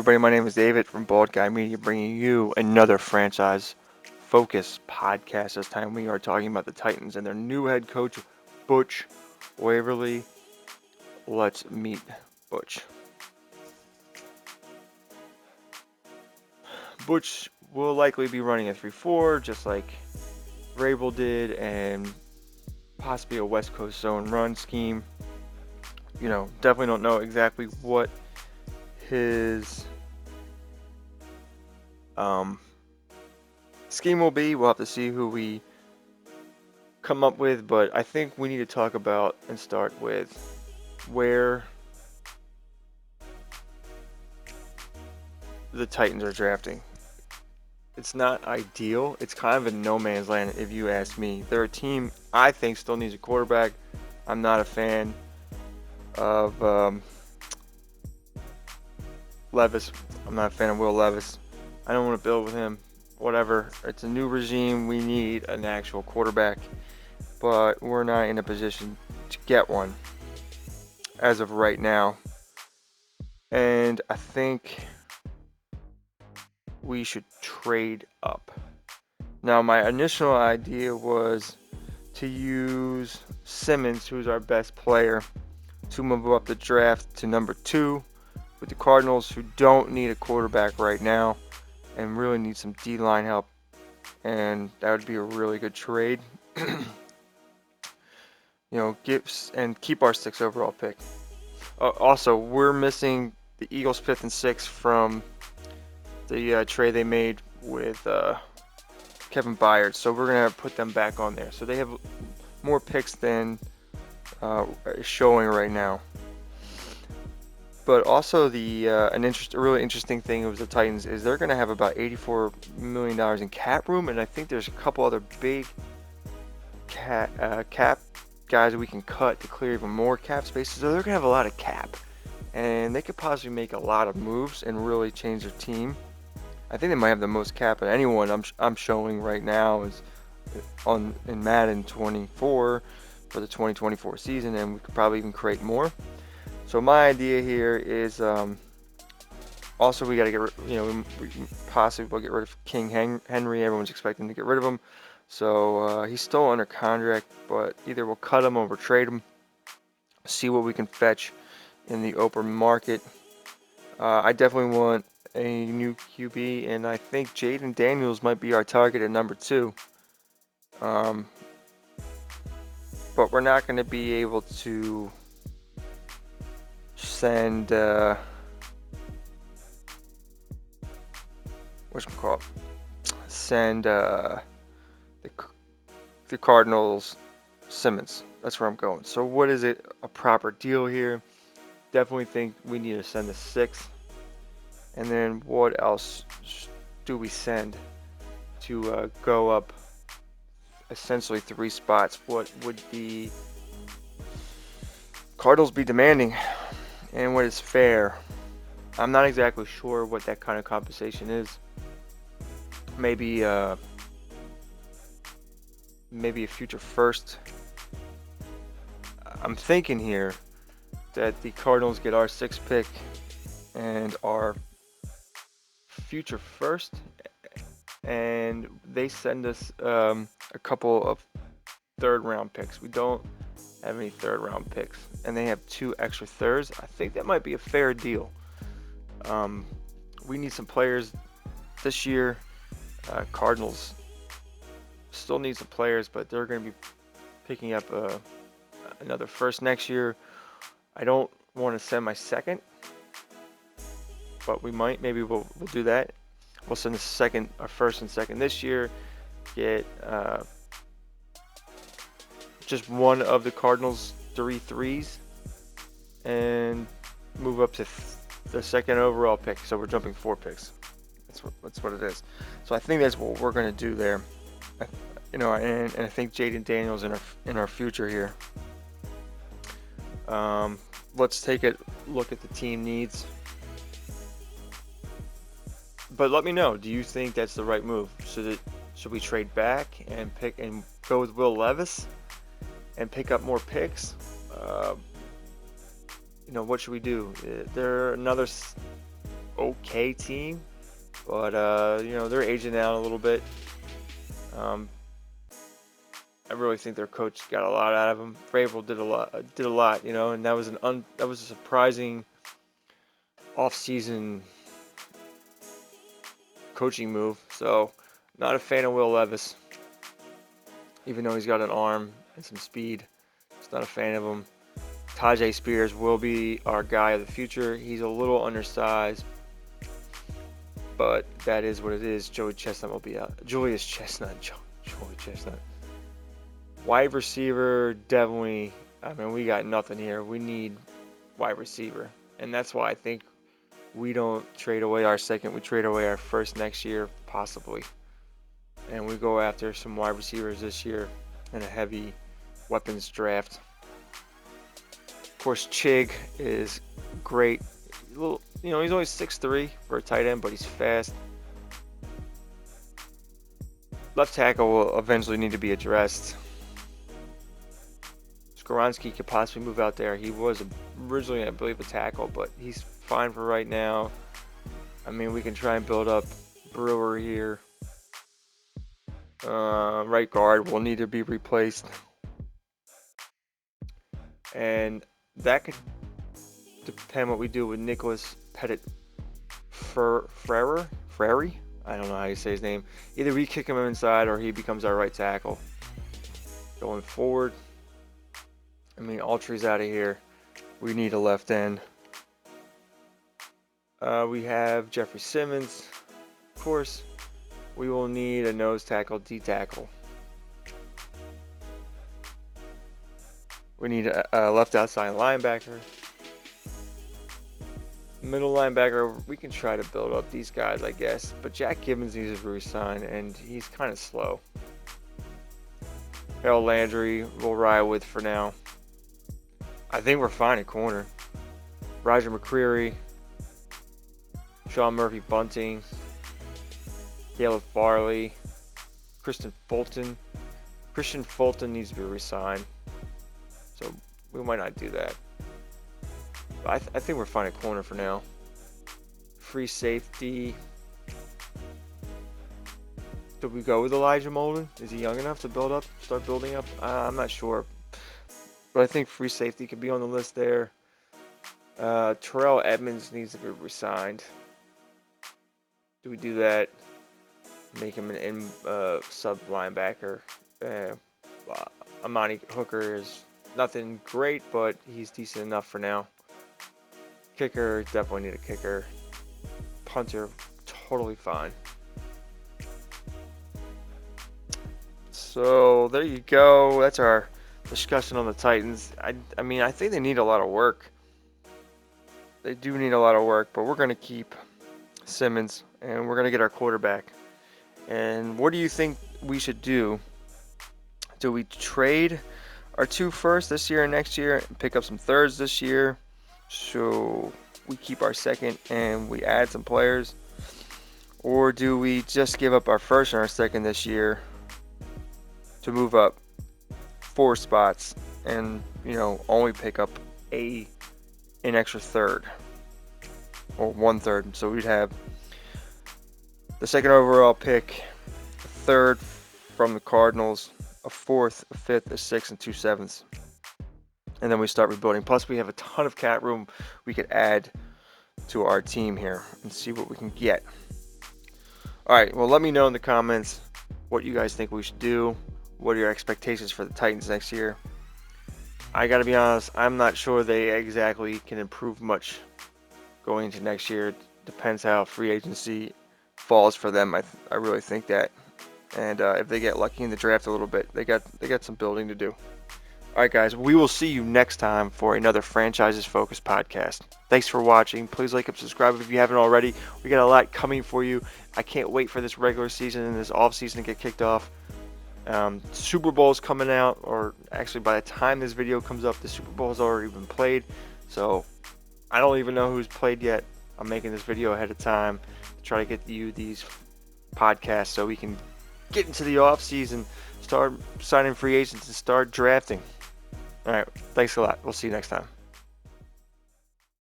everybody? My name is David from Bald Guy Media, bringing you another franchise focus podcast. This time we are talking about the Titans and their new head coach, Butch Waverly. Let's meet Butch. Butch will likely be running a 3-4, just like Vrabel did, and possibly a West Coast zone run scheme. Definitely don't know exactly what his scheme will be. We'll have to see who we come up with, but I think we need to talk about and start with where the Titans are drafting. It's not ideal. It's kind of a no man's land if you ask me. They're a team I think still needs a quarterback. I'm not a fan of Levis. I'm not a fan of Will Levis. I don't want to build with him. Whatever. It's a new regime. We need an actual quarterback, but we're not in a position to get one as of right now. And I think we should trade up. Now, my initial idea was to use Simmons, who's our best player, to move up the draft to number 2 with the Cardinals, who don't need a quarterback right now and really need some D-line help. And that would be a really good trade. Keep our 6th overall pick. Also, we're missing the Eagles' 5th and 6th from the trade they made with Kevin Byard, so we're gonna put them back on there. So they have more picks than showing right now. But also a really interesting thing with the Titans is they're gonna have about $84 million in cap room, and I think there's a couple other big cap guys that we can cut to clear even more cap space. So they're gonna have a lot of cap, and they could possibly make a lot of moves and really change their team. I think they might have the most cap of anyone I'm showing right now is in Madden 24 for the 2024 season, and we could probably even create more. So my idea here is also we got to get we possibly will get rid of King Henry. Everyone's expecting to get rid of him, so he's still under contract, but either we'll cut him or we'll trade him. See what we can fetch in the open market. I definitely want a new QB, and I think Jaden Daniels might be our target at number 2. But we're not going to be able to send the Cardinals Simmons. That's where I'm going. So what is it? A proper deal here? Definitely think we need to send the 6th. And then what else do we send to go up essentially 3 spots? What would the Cardinals be demanding, and what is fair? I'm not exactly sure what that kind of compensation is. Maybe a future first. I'm thinking here that the Cardinals get our 6th pick and our future first, and they send us a couple of 3rd round picks. We don't have any 3rd round picks, and they have 2 extra 3rds. I think that might be a fair deal. We need some players this year. Cardinals still need some players, but they're going to be picking up another first next year. I don't want to send my 2nd, but we might. Maybe we'll do that. We'll send our first and 2nd this year. Get just one of the Cardinals' 3 3s, and move up to the 2nd overall pick. So we're jumping 4 picks. That's what it is. So I think that's what we're going to do there. And I think Jaden Daniels in our future here. Let's take a look at the team needs. But let me know. Do you think that's the right move? Should we trade back and pick and go with Will Levis and pick up more picks? What should we do? There are another okay team, but they're aging out a little bit. I really think their coach got a lot out of them. Vrabel did a lot, and that was a surprising off-season coaching move. So, not a fan of Will Levis, even though he's got an arm and some speed. Just not a fan of him. Tajay Spears will be our guy of the future. He's a little undersized, but that is what it is. Joey Chestnut will be out. Julius Chestnut. Joey Chestnut. Wide receiver, definitely. I mean, we got nothing here. We need wide receiver. And that's why I think we don't trade away our second. We trade away our first next year, possibly. And we go after some wide receivers this year in a heavy weapons draft. Of course, Chig is great. He's only 6'3" for a tight end, but he's fast. Left tackle will eventually need to be addressed. Skoronski could possibly move out there. He was originally, I believe, a tackle, but he's fine for right now. I mean, we can try and build up Brewer here. Right guard will need to be replaced. And that could depend what we do with Nicholas Frere? I don't know how you say his name. Either we kick him inside or he becomes our right tackle. Going forward, I mean, Autry's out of here. We need a left end. We have Jeffrey Simmons. Of course, we will need a nose tackle, D tackle. We need a left outside linebacker. Middle linebacker, we can try to build up these guys, I guess. But Jack Gibbons needs to resign, and he's kind of slow. Harold Landry we'll ride with for now. I think we're fine at corner. Roger McCreary, Sean Murphy Bunting, Caleb Farley, Christian Fulton. Christian Fulton needs to be re-signed, so we might not do that. But I think we're fine at corner for now. Free safety. Do we go with Elijah Molden? Is he young enough to start building up? I'm not sure. But I think free safety could be on the list there. Terrell Edmonds needs to be re-signed. Do we do that? Make him an sub linebacker. Amani Hooker is nothing great, but he's decent enough for now. Kicker, definitely need a kicker. Punter, totally fine. So there you go. That's our discussion on the Titans. I mean, I think they need a lot of work. They do need a lot of work, but we're going to keep Simmons, and we're going to get our quarterback. And what do you think we should do? Do we trade our 2 firsts this year and next year and pick up some thirds this year so we keep our second and we add some players? Or do we just give up our first and our second this year to move up 4 spots and, only pick up an extra third or 1/3? So we'd have the second overall pick, a third from the Cardinals, a 4th, a 5th, a 6th, and 2 7ths. And then we start rebuilding. Plus, we have a ton of cap room we could add to our team here and see what we can get. All right, well, let me know in the comments what you guys think we should do. What are your expectations for the Titans next year? I got to be honest, I'm not sure they exactly can improve much going into next year. Depends how free agency falls for them. I really think that. And if they get lucky in the draft a little bit, they got some building to do. All right, guys, we will see you next time for another Franchises Focused podcast. Thanks for watching. Please like and subscribe if you haven't already. We got a lot coming for you. I can't wait for this regular season and this off season to get kicked off. Super Bowl's coming out, or actually by the time this video comes up, the Super Bowl's already been played. So I don't even know who's played yet. I'm making this video ahead of time to try to get you these podcasts so we can get into the off season, start signing free agents, and start drafting. All right, thanks a lot. We'll see you next time.